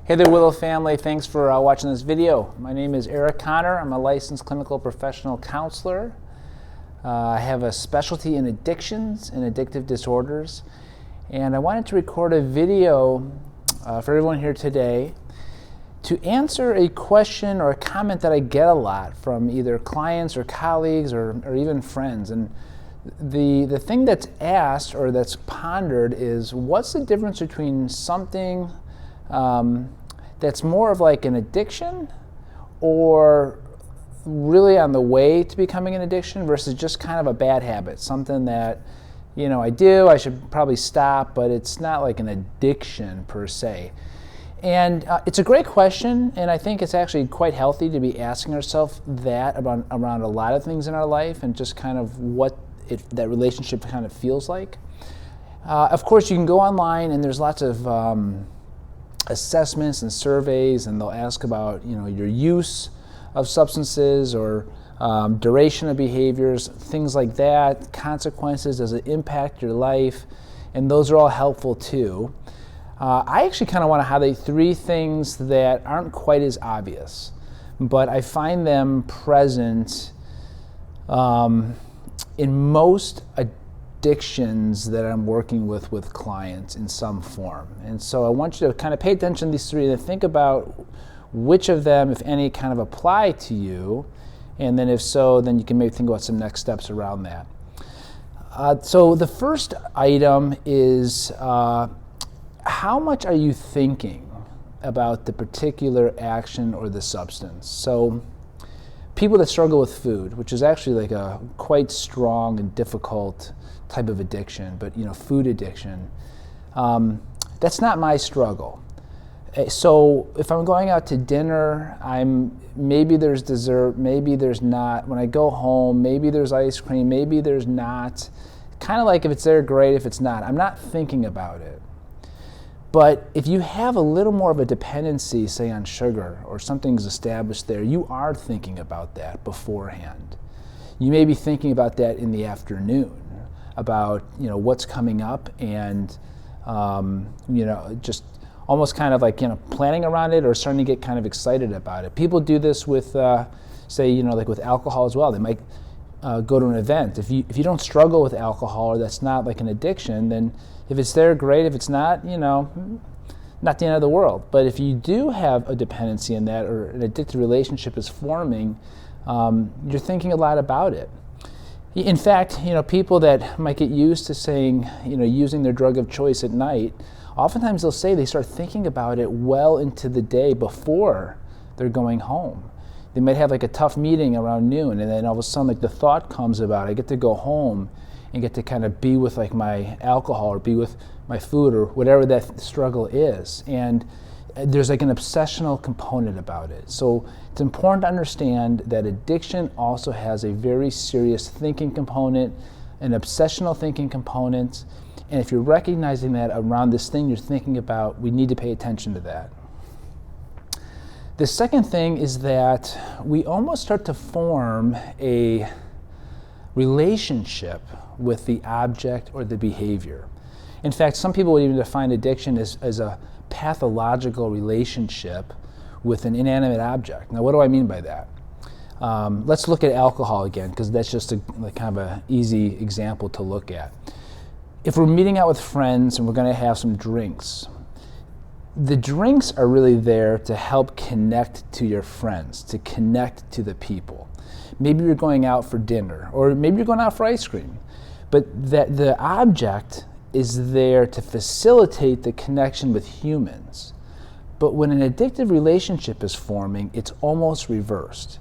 Hey there, Willow family. Thanks for watching this video. My name is Eric Connor. I'm a licensed clinical professional counselor. I have a specialty in addictions and addictive disorders. And I wanted to record a video for everyone here today to answer a question or a comment that I get a lot from either clients or colleagues or even friends. And the thing that's asked or that's pondered is, what's the difference between something that's more of like an addiction or really on the way to becoming an addiction versus just kind of a bad habit, something that, you know, I should probably stop, but it's not like an addiction per se. And it's a great question, and I think it's actually quite healthy to be asking ourselves that around a lot of things in our life and just kind of what that relationship kind of feels like. Of course, you can go online and there's lots of assessments and surveys, and they'll ask about, you know, your use of substances or duration of behaviors, things like that, consequences, does it impact your life, and those are all helpful too. I actually kind of want to highlight three things that aren't quite as obvious, but I find them present in most addictions that I'm working with clients in some form. And so I want you to kind of pay attention to these three and think about which of them, if any, kind of apply to you. And then if so, then you can maybe think about some next steps around that. So the first item is, how much are you thinking about the particular action or the substance? So people that struggle with food, which is actually like a quite strong and difficult type of addiction, but you know, food addiction, that's not my struggle. So if I'm going out to dinner, maybe there's dessert, maybe there's not. When I go home, maybe there's ice cream, maybe there's not. Kind of like if it's there, great. If it's not, I'm not thinking about it. But if you have a little more of a dependency, say on sugar, or something's established there, you are thinking about that beforehand. You may be thinking about that in the afternoon, about, you know, what's coming up, and you know, just almost kind of like, you know, planning around it or starting to get kind of excited about it. People do this with, say, you know, like with alcohol as well. They might go to an event. If you don't struggle with alcohol, or that's not like an addiction, then if it's there, great. If it's not, you know, not the end of the world. But if you do have a dependency in that, or an addictive relationship is forming, you're thinking a lot about it. In fact, you know, people that might get used to saying, you know, using their drug of choice at night, oftentimes they'll say they start thinking about it well into the day before they're going home. They might have like a tough meeting around noon, and then all of a sudden, like, the thought comes about, I get to go home and get to kind of be with like my alcohol or be with my food or whatever that struggle is. And there's like an obsessional component about it. So it's important to understand that addiction also has a very serious thinking component, an obsessional thinking component. And if you're recognizing that around this thing you're thinking about, we need to pay attention to that. The second thing is that we almost start to form a relationship with the object or the behavior. In fact, some people would even define addiction as a pathological relationship with an inanimate object. Now, what do I mean by that? Let's look at alcohol again, because that's just like kind of an easy example to look at. If we're meeting out with friends and we're going to have some drinks, the drinks are really there to help connect to your friends, to connect to the people. Maybe you're going out for dinner, or maybe you're going out for ice cream, but that the object is there to facilitate the connection with humans. But when an addictive relationship is forming, it's almost reversed.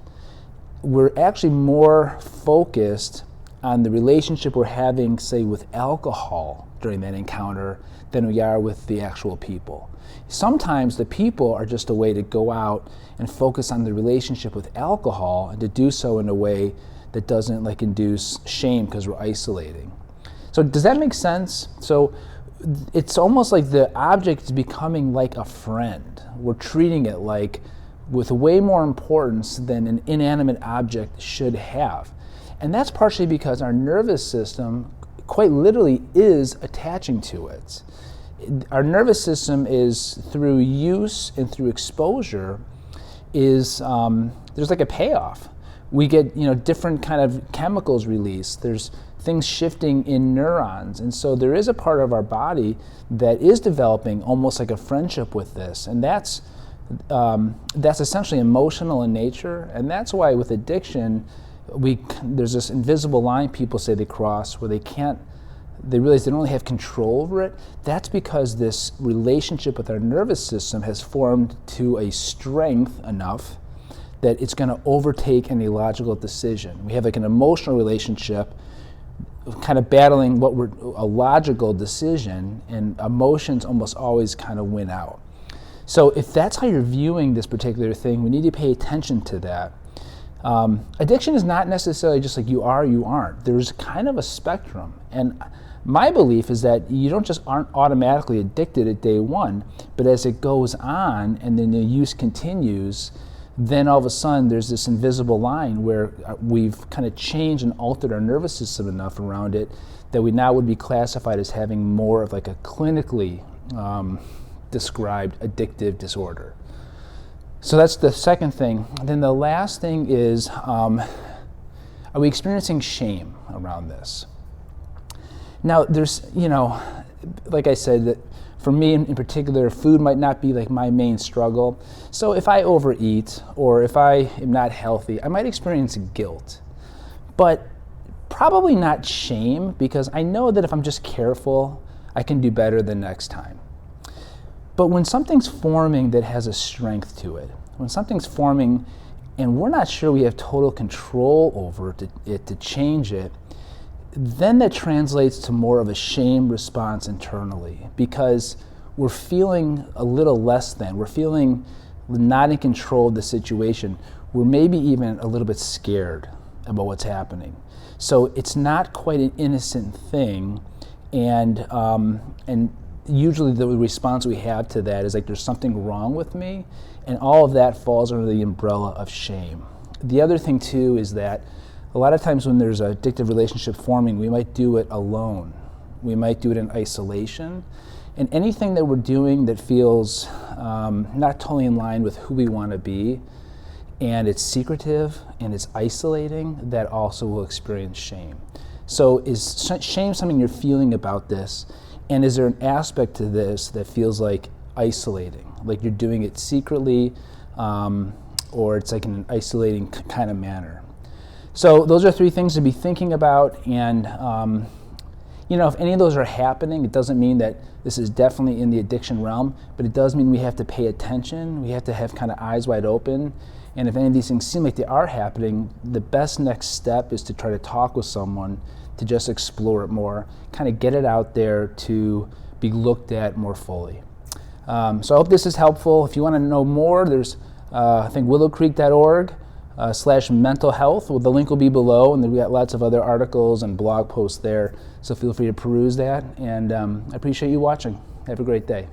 We're actually more focused on the relationship we're having, say, with alcohol during that encounter than we are with the actual people. Sometimes the people are just a way to go out and focus on the relationship with alcohol, and to do so in a way that doesn't like induce shame because we're isolating. So does that make sense? So it's almost like the object is becoming like a friend. We're treating it like with way more importance than an inanimate object should have. And that's partially because our nervous system quite literally is attaching to it. our nervous system is, through use and through exposure, is there's like a payoff. We get different kind of chemicals released. There's things shifting in neurons, and so there is a part of our body that is developing almost like a friendship with this, and that's essentially emotional in nature, and that's why with addiction, there's this invisible line people say they cross where they realize they don't really have control over it. That's because this relationship with our nervous system has formed to a strength enough that it's going to overtake any logical decision. We have like an emotional relationship kind of battling a logical decision, and emotions almost always kind of win out. So if that's how you're viewing this particular thing, we need to pay attention to that. Addiction is not necessarily just like you are, you aren't. There's kind of a spectrum. And my belief is that you aren't automatically addicted at day one, but as it goes on and then the use continues, then all of a sudden there's this invisible line where we've kind of changed and altered our nervous system enough around it that we now would be classified as having more of like a clinically described addictive disorder. So that's the second thing. And then the last thing is, are we experiencing shame around this? Now, there's, like I said, that for me in particular, food might not be like my main struggle. So if I overeat or if I am not healthy, I might experience guilt. But probably not shame, because I know that if I'm just careful, I can do better the next time. But when something's forming that has a strength to it, when something's forming and we're not sure we have total control over it to change it, then that translates to more of a shame response internally, because we're feeling a little less than. We're feeling not in control of the situation. We're maybe even a little bit scared about what's happening. So it's not quite an innocent thing, and usually the response we have to that is like, there's something wrong with me, and all of that falls under the umbrella of shame. The other thing too is that a lot of times when there's an addictive relationship forming, we might do it alone. We might do it in isolation. And anything that we're doing that feels not totally in line with who we want to be, and it's secretive and it's isolating, that also will experience shame. So is shame something you're feeling about this? And is there an aspect to this that feels like isolating, like you're doing it secretly, or it's like in an isolating kind of manner? So those are three things to be thinking about, and if any of those are happening, it doesn't mean that this is definitely in the addiction realm, but it does mean we have to pay attention. We have to have kind of eyes wide open, and if any of these things seem like they are happening, the best next step is to try to talk with someone to just explore it more, kind of get it out there to be looked at more fully. So I hope this is helpful. If you want to know more, there's I think willowcreek.org /mental health. Well, the link will be below, and then we got lots of other articles and blog posts there, so feel free to peruse that, and I appreciate you watching. Have a great day.